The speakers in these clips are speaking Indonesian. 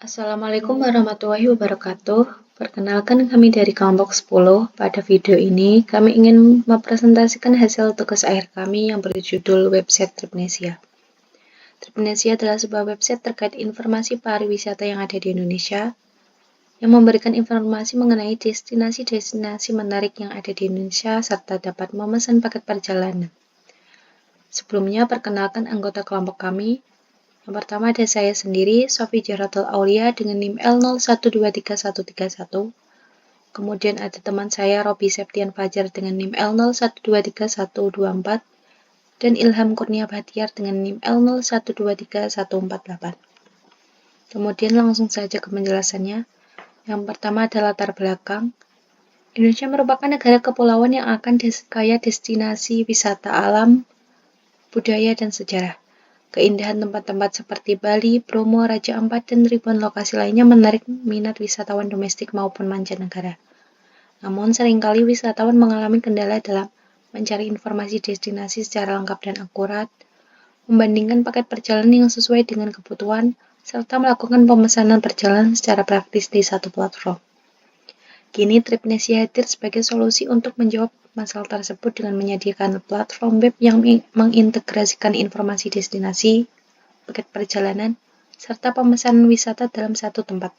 Assalamualaikum warahmatullahi wabarakatuh. Perkenalkan kami dari kelompok 10. Pada video ini, kami ingin mempresentasikan hasil tugas akhir kami yang berjudul website Tripnesia. Tripnesia adalah sebuah website terkait informasi pariwisata yang ada di Indonesia, yang memberikan informasi mengenai destinasi-destinasi menarik yang ada di Indonesia, serta dapat memesan paket perjalanan. Sebelumnya, perkenalkan anggota kelompok kami. Yang pertama ada saya sendiri, Sofi Jaratul Aulia dengan NIM L023131. Kemudian ada teman saya, Robi Septian Fajar dengan NIM L023124. Dan Ilham Kurnia Bahtiar dengan NIM L023148. Kemudian langsung saja ke penjelasannya. Yang pertama adalah latar belakang. Indonesia merupakan negara kepulauan yang akan kaya destinasi wisata alam, budaya, dan sejarah. Keindahan tempat-tempat seperti Bali, Bromo, Raja Ampat, dan ribuan lokasi lainnya menarik minat wisatawan domestik maupun mancanegara. Namun, seringkali wisatawan mengalami kendala dalam mencari informasi destinasi secara lengkap dan akurat, membandingkan paket perjalanan yang sesuai dengan kebutuhan, serta melakukan pemesanan perjalanan secara praktis di satu platform. Kini Tripnesia hadir sebagai solusi untuk menjawab masalah tersebut dengan menyediakan platform web yang mengintegrasikan informasi destinasi, paket perjalanan, serta pemesanan wisata dalam satu tempat.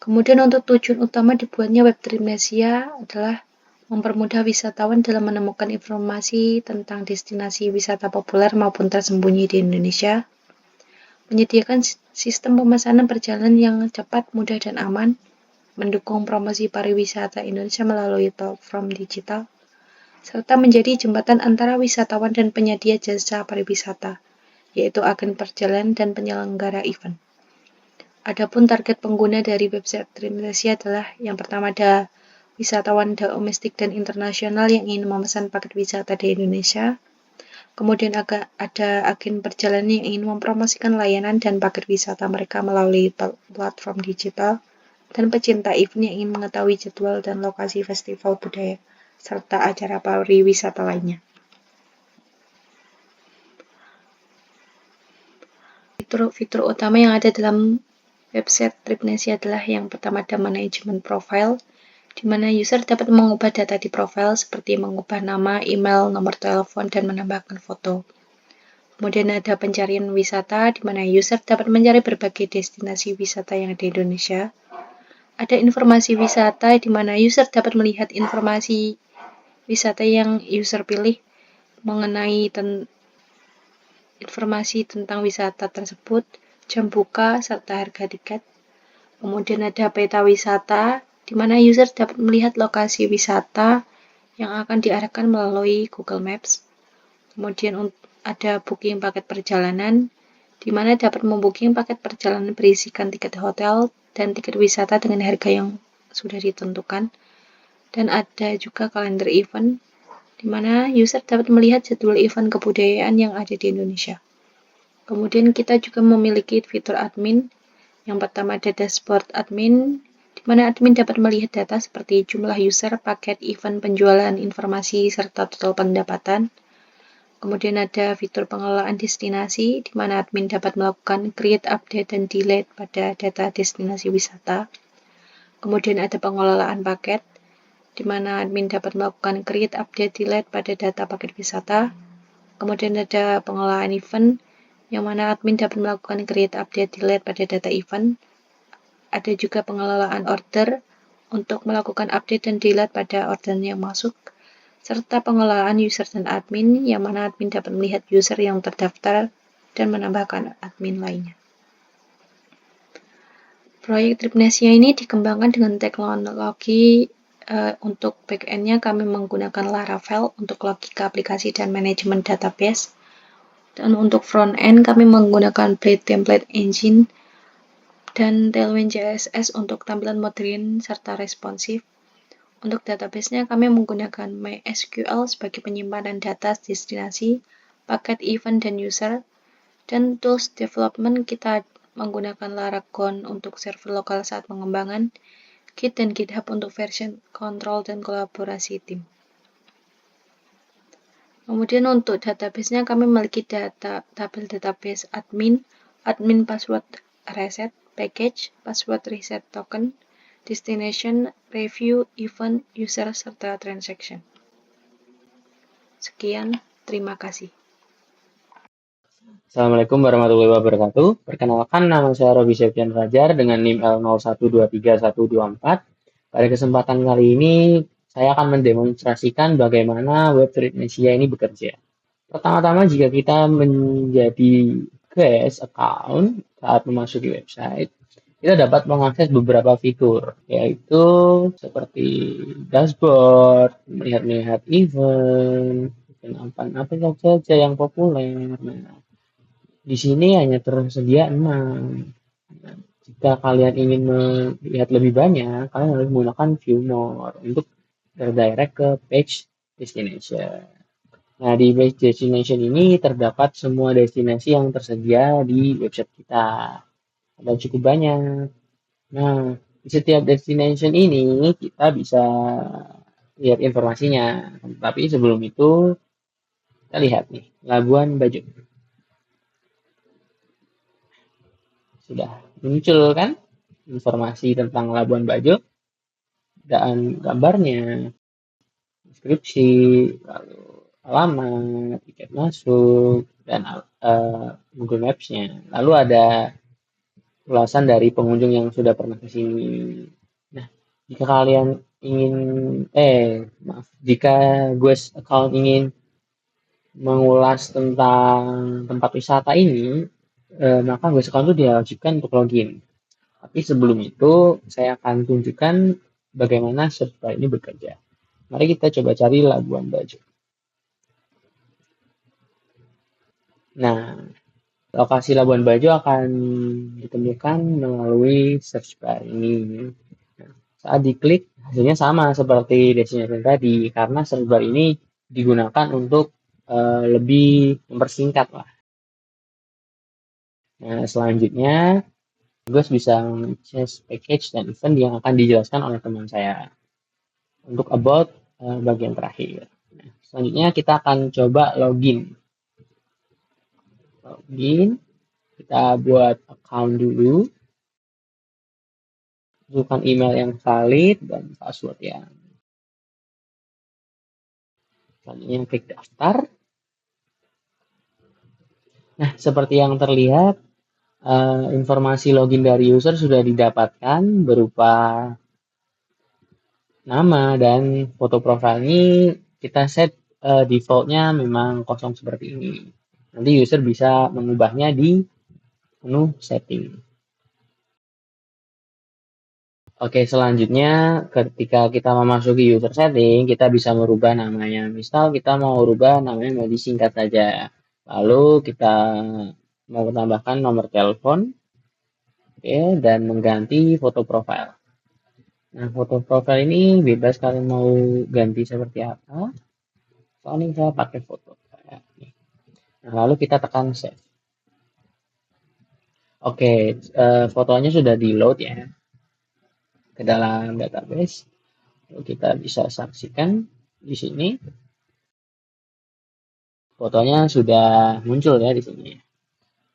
Kemudian untuk tujuan utama dibuatnya web Tripnesia adalah mempermudah wisatawan dalam menemukan informasi tentang destinasi wisata populer maupun tersembunyi di Indonesia, menyediakan sistem pemesanan perjalanan yang cepat, mudah, dan aman, mendukung promosi pariwisata Indonesia melalui platform digital, serta menjadi jembatan antara wisatawan dan penyedia jasa pariwisata, yaitu agen perjalanan dan penyelenggara event. Adapun target pengguna dari website Tripnesia adalah yang pertama ada wisatawan domestik dan internasional yang ingin memesan paket wisata di Indonesia. Kemudian ada agen perjalanan yang ingin mempromosikan layanan dan paket wisata mereka melalui platform digital, dan pecinta event yang ingin mengetahui jadwal dan lokasi festival budaya, serta acara pariwisata lainnya. Fitur utama yang ada dalam website Tripnesia adalah yang pertama ada manajemen profile, di mana user dapat mengubah data di profil seperti mengubah nama, email, nomor telepon, dan menambahkan foto. Kemudian ada pencarian wisata, di mana user dapat mencari berbagai destinasi wisata yang ada di Indonesia. Ada informasi wisata, di mana user dapat melihat informasi wisata yang user pilih mengenai informasi tentang wisata tersebut, jam buka, serta harga tiket. Kemudian ada peta wisata, di mana user dapat melihat lokasi wisata yang akan diarahkan melalui Google Maps. Kemudian ada booking paket perjalanan, di mana dapat membooking paket perjalanan berisikan tiket hotel dan tiket wisata dengan harga yang sudah ditentukan. Dan ada juga kalender event, di mana user dapat melihat jadwal event kebudayaan yang ada di Indonesia. Kemudian kita juga memiliki fitur admin. Yang pertama ada dashboard admin, di mana admin dapat melihat data seperti jumlah user, paket, event, penjualan, informasi, serta total pendapatan. Kemudian ada fitur pengelolaan destinasi, di mana admin dapat melakukan create, update, dan delete pada data destinasi wisata. Kemudian ada pengelolaan paket, di mana admin dapat melakukan create, update, delete pada data paket wisata. Kemudian ada pengelolaan event, yang mana admin dapat melakukan create, update, delete pada data event. Ada juga pengelolaan order untuk melakukan update dan delete pada order yang masuk, serta pengelolaan user dan admin, yang mana admin dapat melihat user yang terdaftar dan menambahkan admin lainnya. Proyek Tripnesia ini dikembangkan dengan teknologi untuk back-end-nya kami menggunakan Laravel untuk logika aplikasi dan manajemen database. Dan untuk front-end kami menggunakan Blade Template Engine dan Tailwind CSS untuk tampilan modern serta responsif. Untuk database-nya kami menggunakan MySQL sebagai penyimpanan data destinasi, paket, event, dan user. Dan tools development kita menggunakan Laragon untuk server lokal saat pengembangan, Git dan GitHub untuk version control dan kolaborasi tim. Kemudian untuk database-nya kami memiliki tabel database admin, admin password reset, package, password reset token, destination, review, event, user, serta transaction. Sekian, terima kasih. Assalamualaikum warahmatullahi wabarakatuh. Perkenalkan, nama saya Robi Septian Fajar dengan NIM L01231124. Pada kesempatan kali ini, saya akan mendemonstrasikan bagaimana web Trade Nesia ini bekerja. Pertama-tama, jika kita menjadi guest account saat memasuki website, kita dapat mengakses beberapa fitur, yaitu seperti dashboard, melihat-lihat event, apa saja yang populer. Nah, di sini hanya tersedia 6. Nah, jika kalian ingin melihat lebih banyak, kalian harus menggunakan view more untuk terdirect ke page destination. Nah, di page destination ini terdapat semua destinasi yang tersedia di website kita. Ada cukup banyak. Nah, di setiap destination ini kita bisa lihat informasinya. Tapi sebelum itu, kita lihat nih, Labuan Bajo. Sudah muncul kan informasi tentang Labuan Bajo dan gambarnya, deskripsi, lalu alamat, tiket masuk, dan Google Maps-nya. Lalu ada ulasan dari pengunjung yang sudah pernah ke sini. Nah, jika kalian ingin, jika Guest Account ingin mengulas tentang tempat wisata ini, maka Guest Account itu diwajibkan untuk login. Tapi sebelum itu, saya akan tunjukkan bagaimana search bar ini bekerja. Mari kita coba cari Labuan Bajo. Nah, lokasi Labuan Bajo akan ditemukan melalui search bar ini. Nah, saat diklik, hasilnya sama seperti destination tadi, karena search bar ini digunakan untuk lebih mempersingkat lah. Nah, selanjutnya, Gus bisa mengakses package dan event yang akan dijelaskan oleh teman saya. Untuk about bagian terakhir. Nah, selanjutnya kita akan coba login. Kita buat account dulu. Masukkan email yang valid dan password yang. Selanjutnya klik daftar. Nah, seperti yang terlihat, informasi login dari user sudah didapatkan berupa nama dan foto profil ini kita set defaultnya memang kosong seperti ini. Nanti user bisa mengubahnya di menu setting. Oke, selanjutnya ketika kita memasuki user setting, kita bisa merubah namanya. Misal kita mau rubah namanya mau disingkat saja. Lalu kita mau tambahkan nomor telepon, oke, dan mengganti foto profil. Nah, foto profil ini bebas kalian mau ganti seperti apa. Soalnya saya pakai foto. Nah, lalu kita tekan save. Oke, fotonya sudah di load ya ke dalam database. Lalu kita bisa saksikan di sini. Fotonya sudah muncul ya di sini.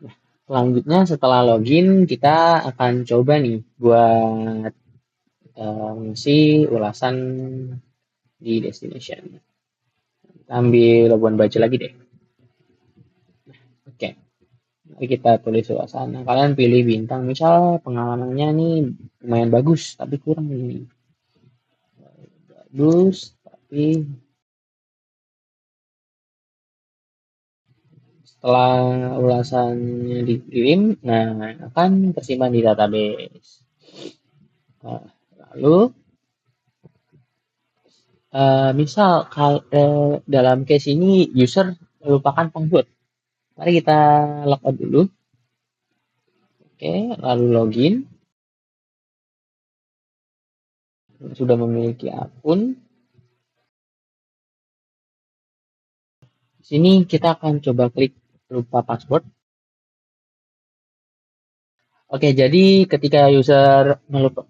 Nah, selanjutnya setelah login kita akan coba nih buat ngisi ulasan di destination. Kita ambil Labuan Bajo lagi deh. Oke. Mari kita tulis ulasan. Nah, kalian pilih bintang. Misal pengalamannya nih lumayan bagus, tapi kurang ini. Bagus, tapi setelah ulasannya dikirim, nah akan tersimpan di database. Nah, lalu misal dalam case ini user melupakan password. Mari kita logout dulu. Oke, lalu login. Sudah memiliki akun. Di sini kita akan coba klik lupa password. Oke, jadi ketika user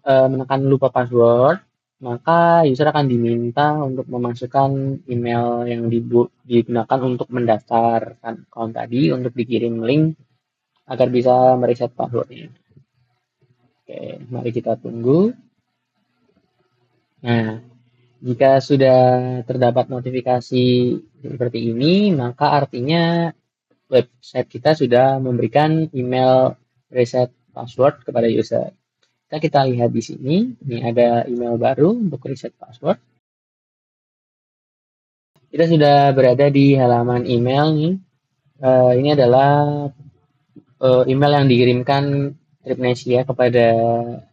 menekan lupa password, maka user akan diminta untuk memasukkan email yang digunakan untuk mendaftarkan account tadi untuk dikirim link agar bisa mereset passwordnya. Oke, mari kita tunggu. Nah, jika sudah terdapat notifikasi seperti ini, maka artinya website kita sudah memberikan email reset password kepada user. Kita lihat di sini, ini ada email baru untuk reset password. Kita sudah berada di halaman email nih. Ini adalah email yang dikirimkan Tripnesia kepada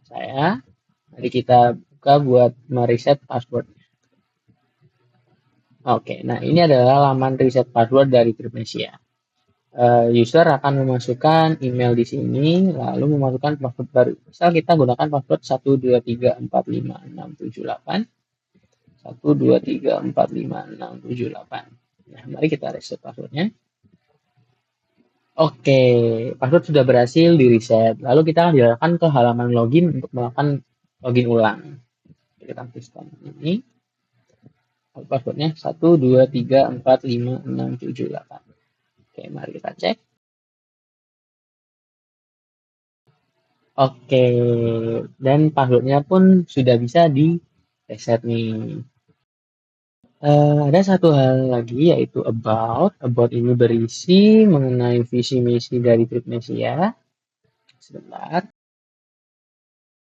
saya. Mari kita buka buat mereset password. Oke, nah ini adalah laman reset password dari Tripnesia. User akan memasukkan email di sini, lalu memasukkan password baru. Misal kita gunakan password 123455678. 123455678. Nah, mari kita reset passwordnya. Oke, password sudah berhasil di reset. Lalu kita akan diarahkan ke halaman login untuk melakukan login ulang. Kita tuliskan ini. Passwordnya 123455678. Oke, mari kita cek. Oke, dan passwordnya pun sudah bisa di reset nih. Ada satu hal lagi yaitu about. About ini berisi mengenai visi misi dari Tripnesia. Sebentar.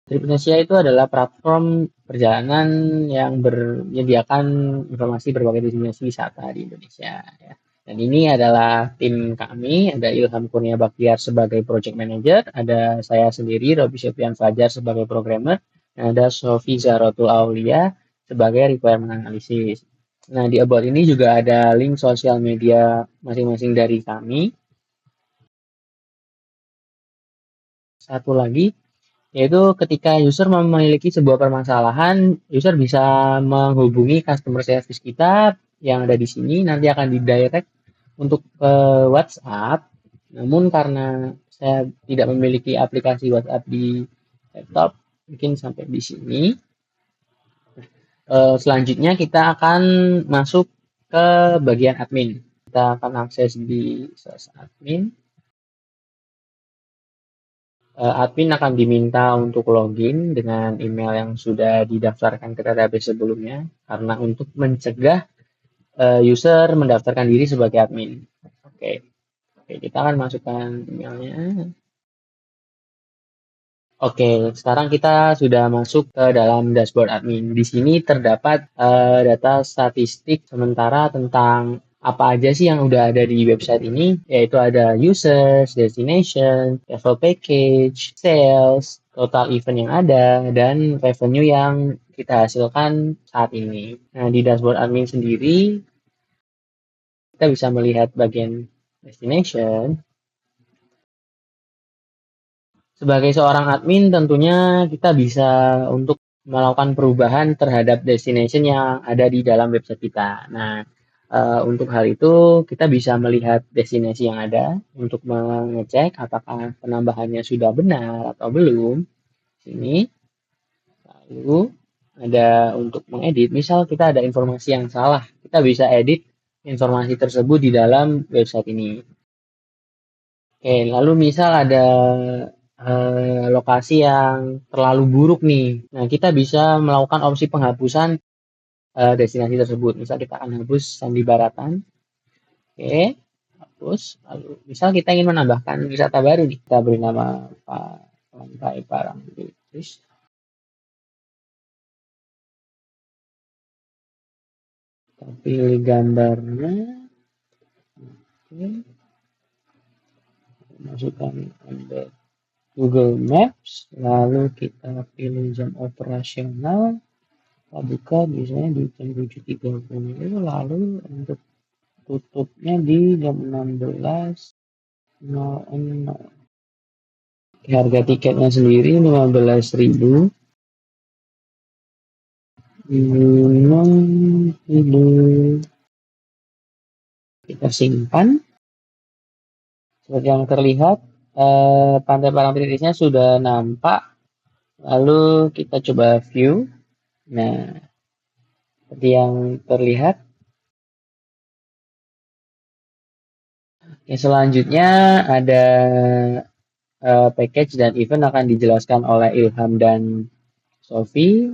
Tripnesia itu adalah platform perjalanan yang menyediakan informasi berbagai destinasi wisata di Indonesia. Ya. Dan ini adalah tim kami, ada Ilham Kurnia Baktiar sebagai project manager, ada saya sendiri, Robi Septian Fajar sebagai programmer, dan ada Sofi Zarotul Aulia sebagai requirement analysis. Nah, di About ini juga ada link sosial media masing-masing dari kami. Satu lagi, yaitu ketika user memiliki sebuah permasalahan, user bisa menghubungi customer service kita yang ada di sini, nanti akan didirect untuk WhatsApp. Namun karena saya tidak memiliki aplikasi WhatsApp di laptop, mungkin sampai di sini. Selanjutnya kita akan masuk ke bagian admin. Kita akan akses di admin. Admin akan diminta untuk login dengan email yang sudah didaftarkan ke database sebelumnya, karena untuk mencegah user mendaftarkan diri sebagai admin. Oke, kita akan masukkan emailnya. Oke, sekarang kita sudah masuk ke dalam dashboard admin. Di sini terdapat data statistik sementara tentang apa aja sih yang udah ada di website ini, yaitu ada users, destination, travel package, sales, total event yang ada, dan revenue yang kita hasilkan saat ini. Nah, di dashboard admin sendiri, kita bisa melihat bagian destination. Sebagai seorang admin, tentunya kita bisa untuk melakukan perubahan terhadap destination yang ada di dalam website kita. Nah, untuk hal itu kita bisa melihat destinasi yang ada untuk mengecek apakah penambahannya sudah benar atau belum. Sini, lalu ada untuk mengedit. Misal kita ada informasi yang salah, kita bisa edit informasi tersebut di dalam website ini. Oke, lalu misal ada lokasi yang terlalu buruk nih. Nah, kita bisa melakukan opsi penghapusan destinasi tersebut. Misal kita akan hapus Sandi Baratan. Oke, hapus. Lalu misal kita ingin menambahkan wisata baru nih. Kita beri nama Pantai Parangtritis. Kita pilih gambarnya. Oke. Masukkan embed Google Maps. Lalu kita pilih jam operasional. Kita buka biasanya di jam 7.30. Lalu untuk tutupnya di jam 16.00. Harga tiketnya sendiri 15.000. Kita simpan. Seperti yang terlihat, Pantai Parangtritisnya sudah nampak. Lalu kita coba view. Nah, seperti yang terlihat, Oke, selanjutnya ada package dan event akan dijelaskan oleh Ilham dan Sofi.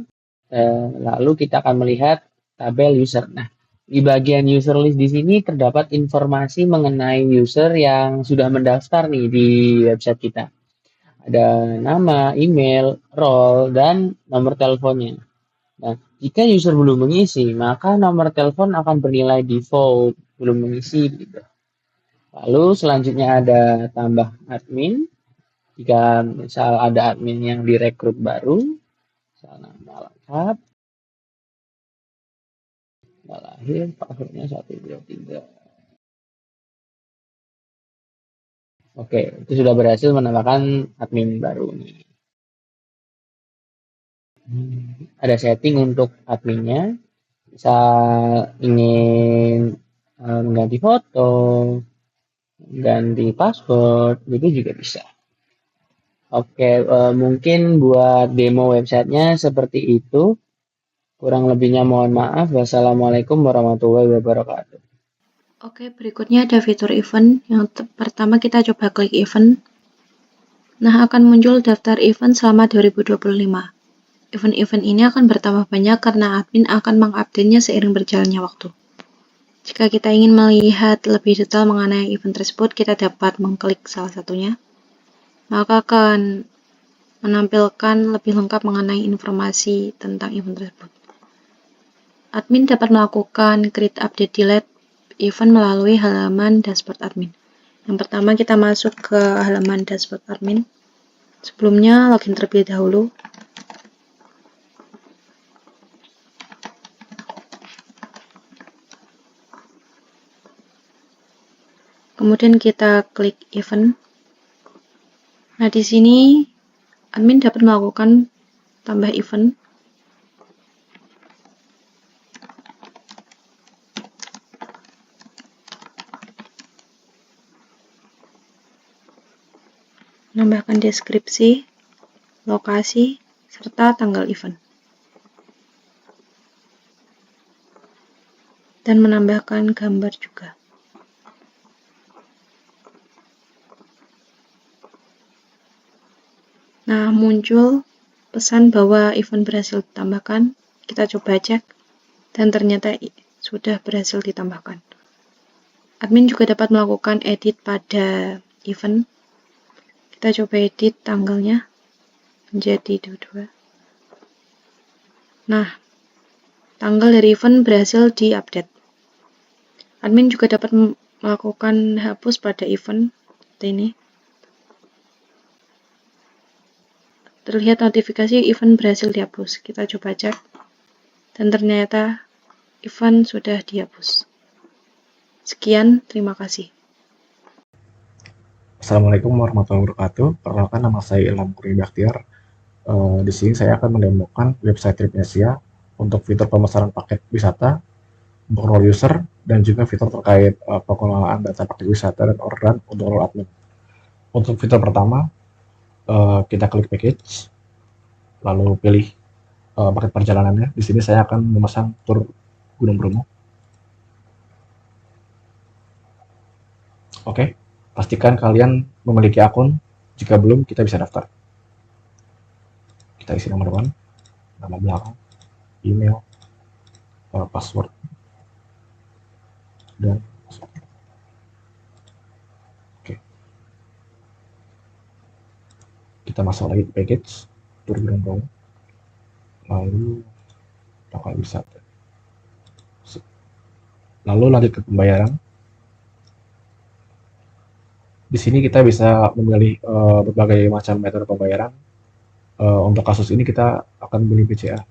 Lalu kita akan melihat tabel user. Nah, di bagian user list di sini terdapat informasi mengenai user yang sudah mendaftar nih di website kita. Ada nama, email, role, dan nomor teleponnya. Nah, jika user belum mengisi, maka nomor telepon akan bernilai default, belum mengisi. Gitu. Lalu selanjutnya ada tambah admin. Jika misal ada admin yang direkrut baru, misal nama lengkap, tanggal lahir, passwordnya 123. Oke, itu sudah berhasil menambahkan admin baru nih. Ada setting untuk adminnya, misal ingin mengganti foto, ganti password, itu juga bisa. Oke, mungkin buat demo websitenya seperti itu. Kurang lebihnya mohon maaf. Wassalamualaikum warahmatullahi wabarakatuh. Oke, berikutnya ada fitur event. Yang pertama kita coba klik event. Nah, akan muncul daftar event selama 2025. Event-event ini akan bertambah banyak karena admin akan mengupdate-nya seiring berjalannya waktu. Jika kita ingin melihat lebih detail mengenai event tersebut, kita dapat mengklik salah satunya. Maka akan menampilkan lebih lengkap mengenai informasi tentang event tersebut. Admin dapat melakukan create, update, delete event melalui halaman dashboard admin. Yang pertama kita masuk ke halaman dashboard admin. Sebelumnya login terlebih dahulu. Kemudian kita klik event. Nah, di sini admin dapat melakukan tambah event. Menambahkan deskripsi, lokasi, serta tanggal event. Dan menambahkan gambar juga. Nah, muncul pesan bahwa event berhasil ditambahkan. Kita coba cek, dan ternyata sudah berhasil ditambahkan. Admin juga dapat melakukan edit pada event. Kita coba edit tanggalnya menjadi 22. Nah, tanggal dari event berhasil diupdate. Admin juga dapat melakukan hapus pada event seperti ini. Terlihat notifikasi event berhasil dihapus. Kita coba cek. Dan ternyata event sudah dihapus. Sekian, terima kasih. Assalamualaikum warahmatullahi wabarakatuh. Perkenalkan, nama saya Ilham Kurni Bakhtiar. Di sini saya akan mendemokan website TripAsia untuk fitur pemesanan paket wisata, untuk role user, dan juga fitur terkait pengelolaan data paket wisata dan orderan untuk role admin. Untuk fitur pertama, kita klik package, lalu pilih paket perjalanannya. Di sini saya akan memesan tur Gunung Bromo. Oke, pastikan kalian memiliki akun. Jika belum, kita bisa daftar. Kita isi nomor depan, nama belakang, email, password, dan password. Oke. Kita masuk lagi ke package, tur Gunung Bromo. Lalu tanggal wisata. Lalu lanjut ke pembayaran. Di sini kita bisa memilih berbagai macam metode pembayaran. Untuk kasus ini kita akan memilih BCA.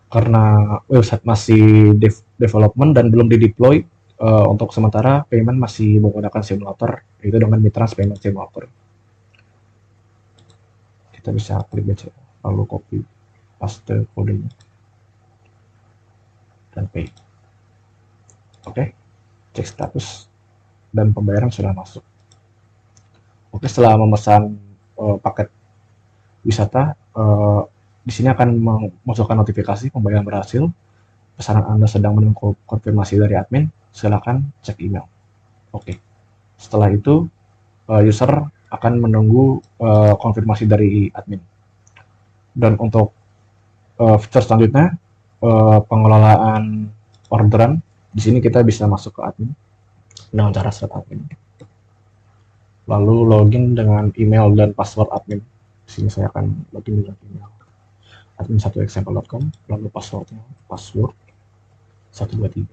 Karena website masih development dan belum di-deploy, untuk sementara payment masih menggunakan simulator, yaitu dengan Mitrans Payment Simulator. Kita bisa klik BCA, lalu copy, paste kodenya, dan pay. Oke, cek status, dan pembayaran sudah masuk. Oke, setelah memesan paket wisata, di sini akan memasukkan notifikasi pembayaran berhasil. Pesanan Anda sedang menunggu konfirmasi dari admin. Silakan cek email. Oke, setelah itu user akan menunggu konfirmasi dari admin. Dan untuk fitur selanjutnya, pengelolaan orderan. Di sini kita bisa masuk ke admin dengan cara set admin. Lalu login dengan email dan password admin. Di sini saya akan login dengan email admin1example.com, lalu password 123.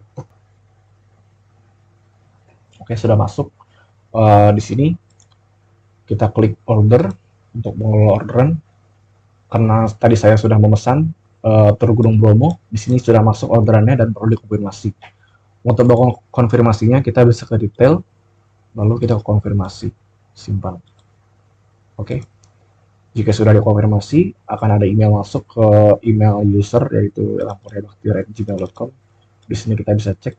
Oke, sudah masuk. Di sini kita klik order untuk mengelola orderan. Karena tadi saya sudah memesan tur Gunung Bromo, di sini sudah masuk orderannya dan perlu dikonfirmasi. Untuk konfirmasinya kita bisa ke detail, lalu kita konfirmasi, simpan. Oke, jika sudah dikonfirmasi akan ada email masuk ke email user, yaitu lampuryabaktiar@gmail.com. Di sini kita bisa cek,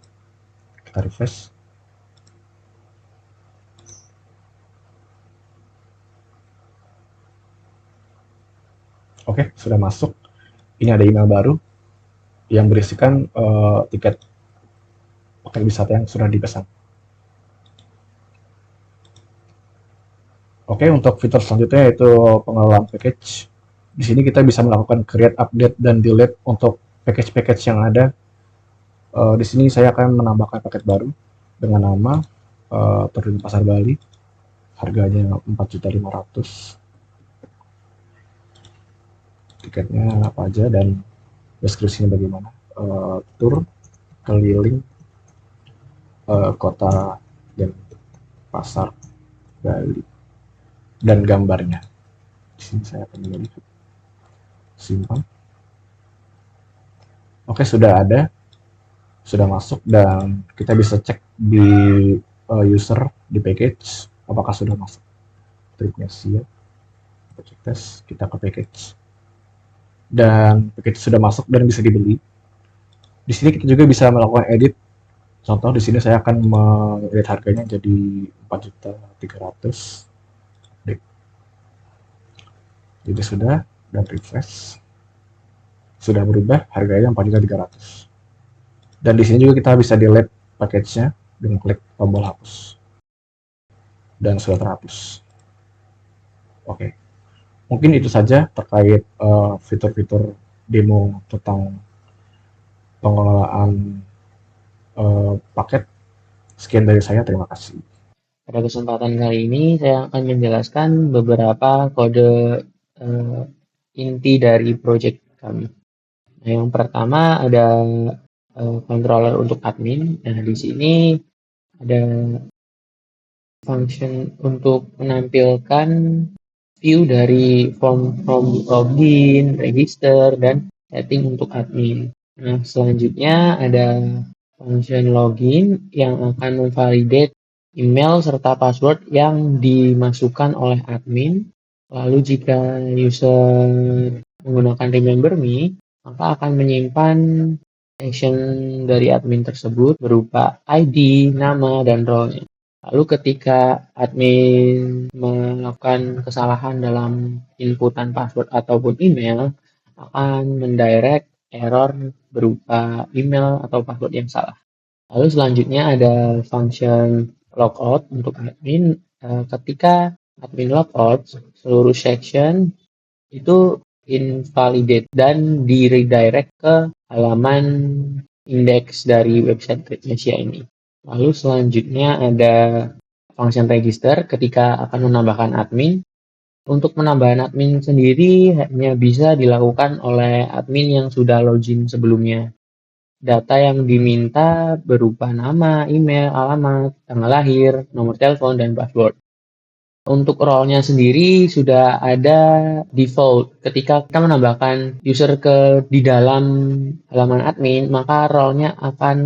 kita refresh. Oke, sudah masuk. Ini ada email baru yang berisikan tiket paket wisata yang sudah dipesan. Oke, untuk fitur selanjutnya yaitu pengelolaan package. Di sini kita bisa melakukan create, update, dan delete untuk package-package yang ada. Di sini saya akan menambahkan paket baru dengan nama Turin Pasar Bali. Harganya 4.500.000. Tiketnya apa aja dan deskripsinya bagaimana. Tur keliling kota dan pasar Bali dan gambarnya. Di sini saya akan melihat, simpan. Oke, sudah ada, sudah masuk, dan kita bisa cek di user di package apakah sudah masuk. Tripnya siap, kita cek tes, kita ke package, dan package sudah masuk dan bisa dibeli. Di sini kita juga bisa melakukan edit. Contoh di sini saya akan mengedit harganya jadi 4.300.000. Jadi sudah, dan refresh. Sudah berubah harganya 4.300.000. Dan di sini juga kita bisa delete package-nya dengan klik tombol hapus. Dan sudah terhapus. Oke. Mungkin itu saja terkait fitur-fitur demo tentang pengelolaan paket. Sekian dari saya, terima kasih. Pada kesempatan kali ini saya akan menjelaskan beberapa kode inti dari project kami. Nah, yang pertama ada controller untuk admin. Nah, di sini ada function untuk menampilkan view dari form login, register, dan setting untuk admin. Nah, selanjutnya ada function login yang akan memvalidate email serta password yang dimasukkan oleh admin. Lalu jika user menggunakan Remember Me, maka akan menyimpan session dari admin tersebut berupa ID, nama, dan role-nya. Lalu ketika admin melakukan kesalahan dalam inputan password ataupun email, akan mendirect error berupa email atau password yang salah. Lalu selanjutnya ada function logout untuk admin. Ketika admin logout, seluruh section itu invalidate dan di-redirect ke halaman indeks dari website Tripnesia ini. Lalu selanjutnya ada function register ketika akan menambahkan admin. Untuk penambahan admin sendiri hanya bisa dilakukan oleh admin yang sudah login sebelumnya. Data yang diminta berupa nama, email, alamat, tanggal lahir, nomor telepon, dan password. Untuk role-nya sendiri sudah ada default. Ketika kita menambahkan user di dalam halaman admin, maka role-nya akan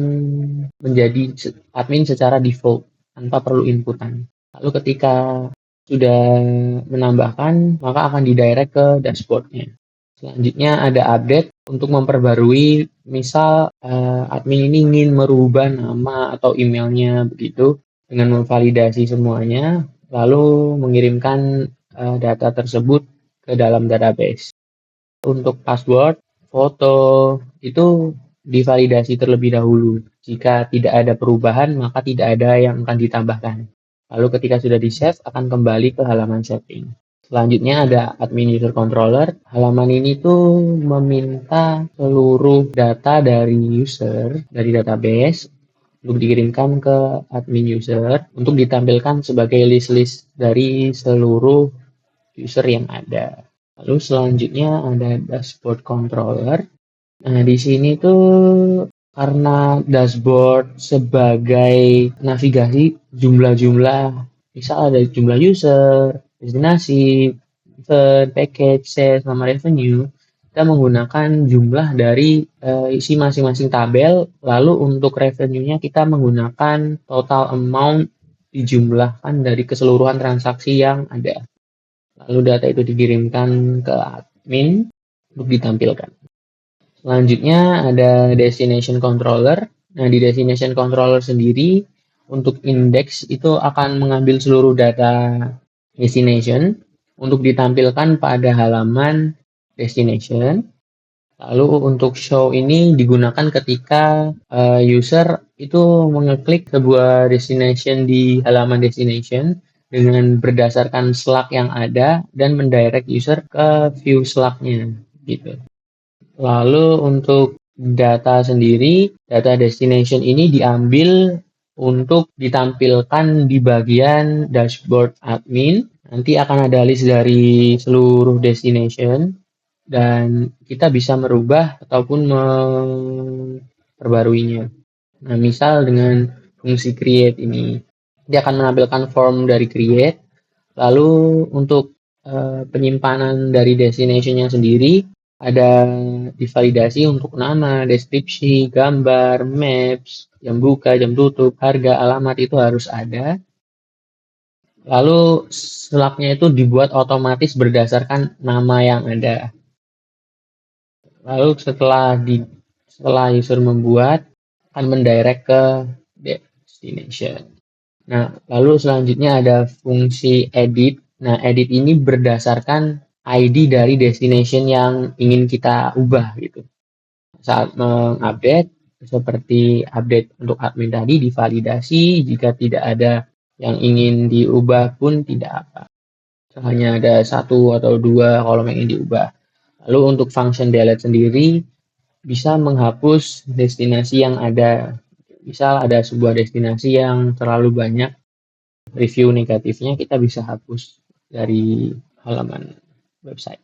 menjadi admin secara default tanpa perlu inputan. Lalu ketika sudah menambahkan, maka akan didirect ke dashboard-nya. Selanjutnya ada update untuk memperbarui, misal admin ini ingin merubah nama atau emailnya begitu, dengan memvalidasi semuanya, lalu mengirimkan data tersebut ke dalam database. Untuk password, foto, itu divalidasi terlebih dahulu. Jika tidak ada perubahan, maka tidak ada yang akan ditambahkan. Lalu ketika sudah di-save, akan kembali ke halaman setting. Selanjutnya ada admin user controller. Halaman ini tuh meminta seluruh data dari user, dari database, untuk dikirimkan ke admin user untuk ditampilkan sebagai list-list dari seluruh user yang ada. Lalu selanjutnya ada dashboard controller. Nah, di sini tuh karena dashboard sebagai navigasi jumlah-jumlah, misal ada jumlah user, destinasi, event, package, sales, nama revenue, kita menggunakan jumlah dari isi masing-masing tabel, lalu untuk revenue-nya kita menggunakan total amount dijumlahkan dari keseluruhan transaksi yang ada. Lalu data itu dikirimkan ke admin untuk ditampilkan. Selanjutnya ada destination controller. Nah, di destination controller sendiri untuk index itu akan mengambil seluruh data destination untuk ditampilkan pada halaman destination. Lalu untuk show ini digunakan ketika user itu mengeklik sebuah destination di halaman destination dengan berdasarkan slug yang ada dan mendirect user ke view slug-nya gitu. Lalu untuk data sendiri, data destination ini diambil untuk ditampilkan di bagian dashboard admin. Nanti akan ada list dari seluruh destination dan kita bisa merubah ataupun memperbaruinya. Nah, misal dengan fungsi create ini, dia akan menampilkan form dari create. Lalu untuk penyimpanan dari destination-nya sendiri, ada divalidasi untuk nama, deskripsi, gambar, maps, jam buka, jam tutup, harga, alamat itu harus ada. Lalu slug-nya itu dibuat otomatis berdasarkan nama yang ada. Lalu setelah user membuat, akan mendirect ke destination. Nah, lalu selanjutnya ada fungsi edit. Nah, edit ini berdasarkan ID dari destination yang ingin kita ubah gitu. Saat mengupdate, seperti update untuk admin tadi, divalidasi. Jika tidak ada yang ingin diubah pun tidak apa. Hanya ada 1 atau 2 kolom yang ingin diubah. Lalu untuk function delete sendiri bisa menghapus destinasi yang ada. Misal ada sebuah destinasi yang terlalu banyak review negatifnya, kita bisa hapus dari halaman website.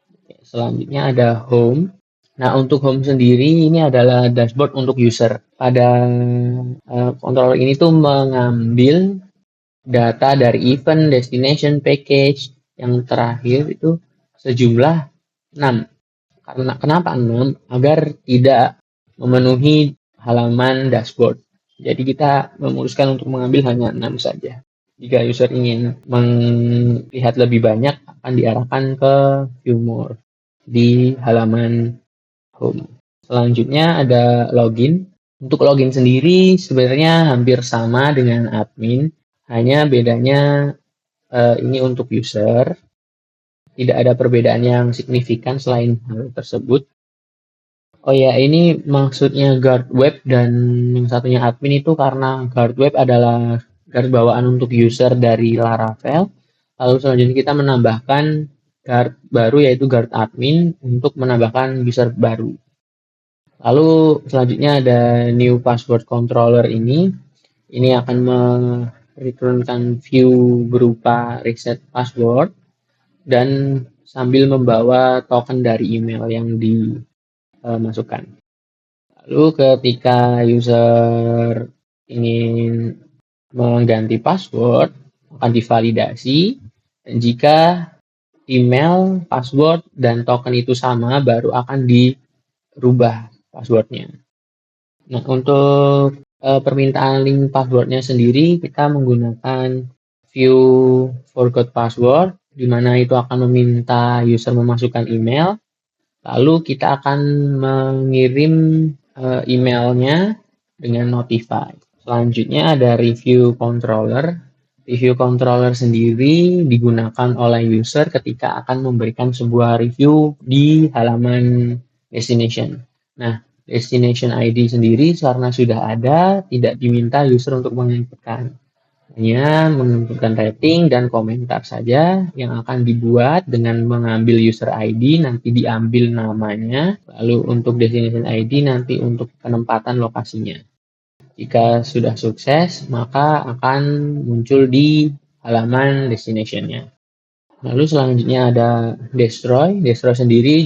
Oke, selanjutnya ada home. Nah, untuk home sendiri ini adalah dashboard untuk user. Pada controller ini tuh mengambil data dari event, destination, package, yang terakhir itu sejumlah 6. Kenapa 6? Agar tidak memenuhi halaman dashboard. Jadi kita memutuskan untuk mengambil hanya 6 saja. Jika user ingin melihat lebih banyak, akan diarahkan ke view more di halaman home. Selanjutnya ada login. Untuk login sendiri sebenarnya hampir sama dengan admin, hanya bedanya ini untuk user. Tidak ada perbedaan yang signifikan selain hal tersebut. Oh ya, ini maksudnya guard web dan yang satunya admin itu karena guard web adalah guard bawaan untuk user dari Laravel. Lalu selanjutnya kita menambahkan guard baru yaitu guard admin untuk menambahkan user baru. Lalu selanjutnya ada new password controller ini. Ini akan mereturnkan view berupa reset password dan sambil membawa token dari email yang dimasukkan. Lalu ketika user ingin mengganti password, akan divalidasi, dan jika email, password, dan token itu sama, baru akan dirubah passwordnya. Nah, untuk permintaan link passwordnya sendiri, kita menggunakan view forgot password, di mana itu akan meminta user memasukkan email, lalu kita akan mengirim emailnya dengan notify. Selanjutnya ada review controller. Review controller sendiri digunakan oleh user ketika akan memberikan sebuah review di halaman destination. Nah, destination ID sendiri karena sudah ada, tidak diminta user untuk menginputkan. Hanya menginputkan rating dan komentar saja yang akan dibuat dengan mengambil user ID, nanti diambil namanya, lalu untuk destination ID nanti untuk penempatan lokasinya. Jika sudah sukses, maka akan muncul di halaman destination-nya. Lalu selanjutnya ada destroy. Destroy sendiri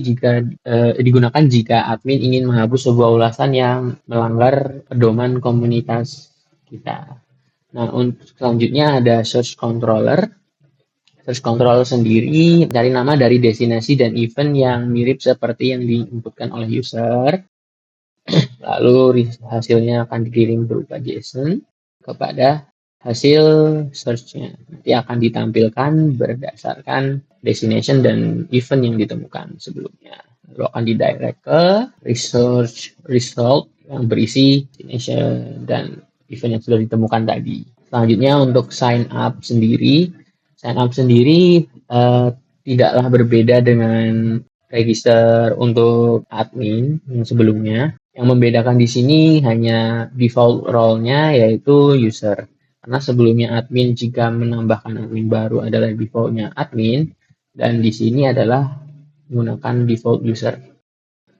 digunakan jika admin ingin menghapus sebuah ulasan yang melanggar pedoman komunitas kita. Nah, untuk selanjutnya ada search controller. Search controller sendiri mencari nama dari destinasi dan event yang mirip seperti yang diinputkan oleh user. Lalu hasilnya akan dikirim berupa JSON kepada hasil search-nya. Nanti akan ditampilkan berdasarkan destination dan event yang ditemukan sebelumnya. Lalu akan didirect ke research result yang berisi destination dan event yang sudah ditemukan tadi. Selanjutnya untuk sign up sendiri tidaklah berbeda dengan register untuk admin yang sebelumnya. Yang membedakan di sini hanya default role-nya yaitu user. Karena sebelumnya admin jika menambahkan admin baru adalah default-nya admin, dan di sini adalah menggunakan default user.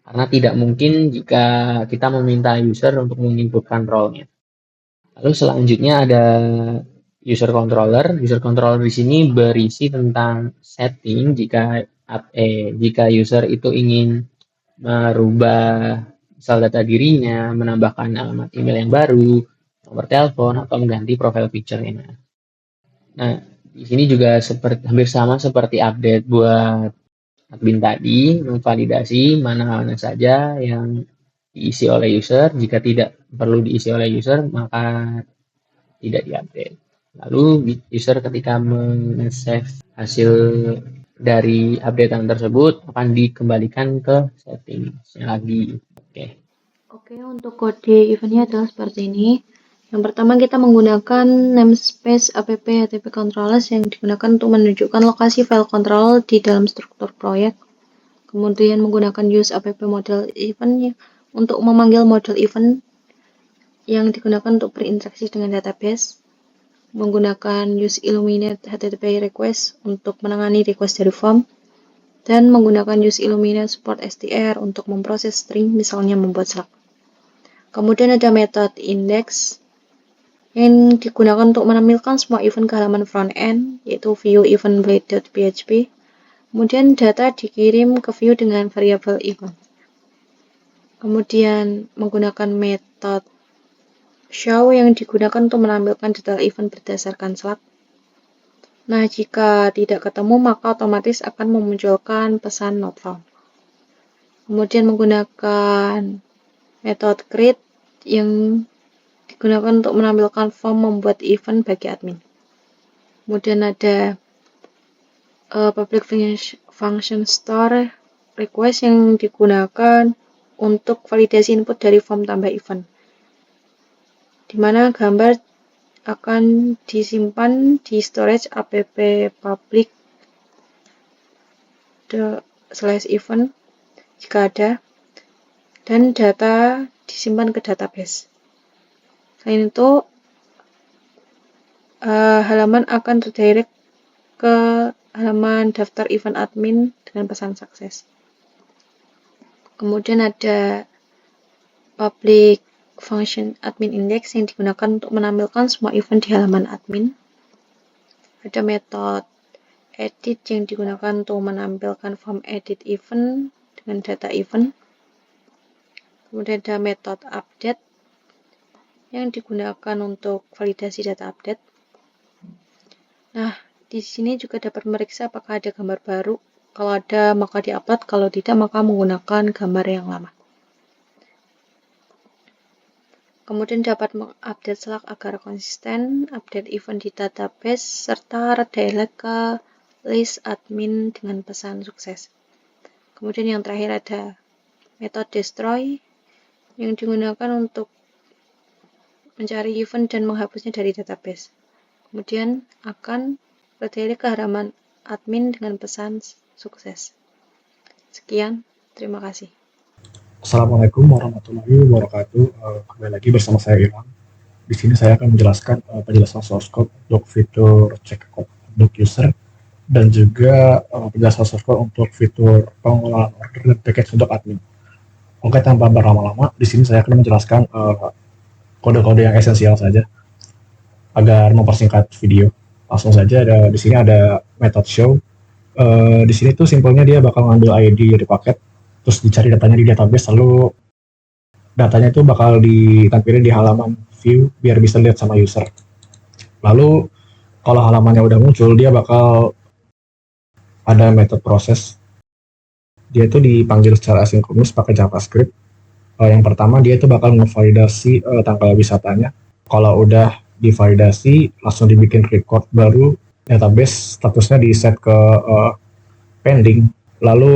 Karena tidak mungkin jika kita meminta user untuk menginputkan role-nya. Lalu selanjutnya ada user controller. User controller di sini berisi tentang setting jika user itu ingin merubah misal data dirinya, menambahkan alamat email yang baru, nomor telepon, atau mengganti profile picture-nya. Nah, di sini juga hampir sama seperti update buat admin tadi, memvalidasi mana saja yang diisi oleh user. Jika tidak perlu diisi oleh user, maka tidak diupdate. Lalu user ketika men-save hasil dari updatean tersebut akan dikembalikan ke settingsnya lagi. Oke, untuk kode eventnya adalah seperti ini. Yang pertama kita menggunakan namespace app HTTP controllers yang digunakan untuk menunjukkan lokasi file control di dalam struktur proyek. Kemudian menggunakan use app model event untuk memanggil model event yang digunakan untuk berinteraksi dengan database. Menggunakan use illuminate HTTP request untuk menangani request dari form. Dan menggunakan use illuminate support str untuk memproses string, misalnya membuat slug. Kemudian ada metode index yang digunakan untuk menampilkan semua event ke halaman front-end, yaitu view event blade.php. Kemudian data dikirim ke view dengan variabel event. Kemudian menggunakan metode show yang digunakan untuk menampilkan detail event berdasarkan slug. Nah, jika tidak ketemu, maka otomatis akan memunculkan pesan not found. Kemudian menggunakan metode create yang digunakan untuk menampilkan form membuat event bagi admin. Kemudian ada public function store request yang digunakan untuk validasi input dari form tambah event, di mana gambar akan disimpan di storage app public /event jika ada, dan data disimpan ke database. Selain itu, halaman akan redirect ke halaman daftar event admin dengan pesan sukses. Kemudian ada public function admin index yang digunakan untuk menampilkan semua event di halaman admin. Ada metode edit yang digunakan untuk menampilkan form edit event dengan data event. Kemudian ada metode update yang digunakan untuk validasi data update. Nah, di sini juga dapat memeriksa apakah ada gambar baru. Kalau ada, maka diupload. Kalau tidak, maka menggunakan gambar yang lama. Kemudian dapat mengupdate slug agar konsisten, update event di database, serta redirect ke list admin dengan pesan sukses. Kemudian yang terakhir ada metode destroy yang digunakan untuk mencari event dan menghapusnya dari database. Kemudian akan redirect ke halaman admin dengan pesan sukses. Sekian, terima kasih. Assalamualaikum warahmatullahi wabarakatuh. Kembali lagi bersama saya Ilham. Di sini saya akan menjelaskan penjelasan source code untuk fitur checkout untuk user dan juga penjelasan source code untuk fitur pengelolaan order dan package untuk admin. Oke, tanpa berlama-lama, di sini saya akan menjelaskan kode-kode yang esensial saja agar mempersingkat video. Langsung saja di sini ada method show. Di sini tuh simpelnya dia bakal ngambil ID dari paket, terus dicari datanya di database, lalu datanya itu bakal ditampilin di halaman view biar bisa lihat sama user. Lalu kalau halamannya udah muncul, dia bakal ada method proses. Dia itu dipanggil secara asinkronus pakai JavaScript. Yang pertama dia itu bakal ngevalidasi tanggal wisatanya. Kalau udah divalidasi, langsung dibikin record baru database, statusnya di set ke pending. Lalu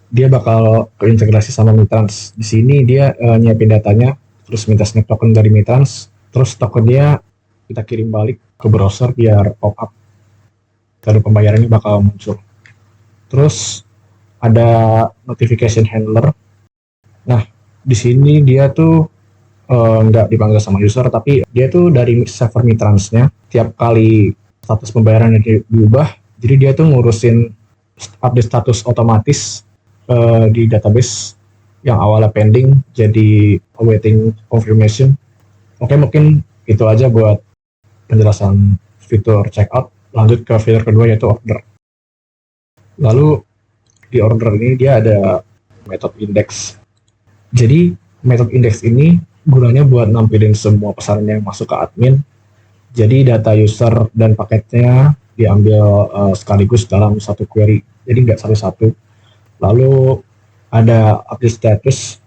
dia bakal keintegrasi sama Mitrans. Di sini dia nyiapin datanya, terus minta snap token dari Mitrans, terus tokennya kita kirim balik ke browser biar pop up. Lalu pembayaran ini bakal muncul. Terus ada notification handler. Nah, di sini dia tuh nggak dipanggil sama user, tapi dia tuh dari server Mitransnya. Tiap kali status pembayaran diubah, jadi dia tuh ngurusin update status otomatis di database yang awalnya pending jadi awaiting confirmation. Oke, mungkin itu aja buat penjelasan fitur checkout. Lanjut ke fitur kedua yaitu order. Lalu di order ini dia ada method index. Jadi method index ini gunanya buat nampilin semua pesanan yang masuk ke admin. Jadi data user dan paketnya diambil sekaligus dalam satu query. Jadi nggak satu-satu. Lalu ada update status.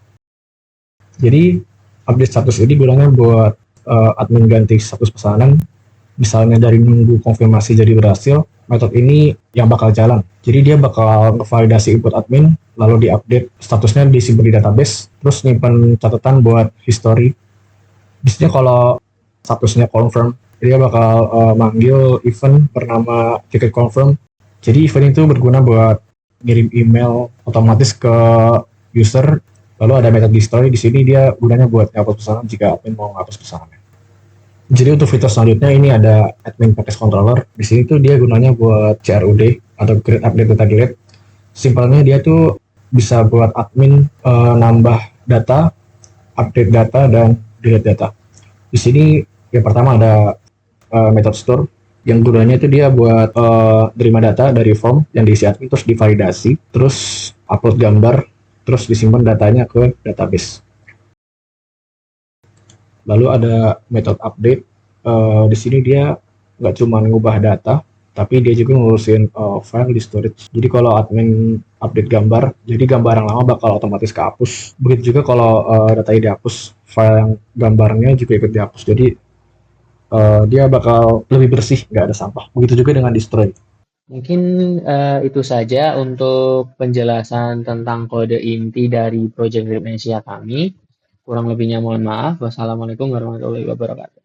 Jadi update status ini gunanya buat admin ganti status pesanan. Misalnya dari nunggu konfirmasi jadi berhasil, metode ini yang bakal jalan. Jadi dia bakal validasi input admin, lalu diupdate statusnya disimpan di database, terus nyimpan catatan buat history. Biasanya kalau statusnya confirm, dia bakal manggil event bernama ticket confirm. Jadi event itu berguna buat ngirim email otomatis ke user. Lalu ada method destroy, di sini dia gunanya buat ngapus pesanan jika admin mau ngapus pesanannya. Jadi untuk fitur selanjutnya ini ada admin package controller. Di sini tuh dia gunanya buat CRUD atau create update data delete. Simpelnya dia tuh bisa buat admin nambah data, update data dan delete data. Di sini yang pertama ada method store yang gunanya itu dia buat terima data dari form yang diisi admin terus divalidasi, terus upload gambar, terus disimpan datanya ke database. Lalu ada method update. Di sini dia nggak cuma ngubah data, tapi dia juga ngurusin file di storage. Jadi kalau admin update gambar, jadi gambar yang lama bakal otomatis kehapus. Begitu juga kalau datanya dihapus, file yang gambarnya juga ikut dihapus. Jadi dia bakal lebih bersih, nggak ada sampah. Begitu juga dengan destroy. Mungkin itu saja untuk penjelasan tentang kode inti dari Project Grip Asia kami. Kurang lebihnya mohon maaf. Wassalamualaikum warahmatullahi wabarakatuh.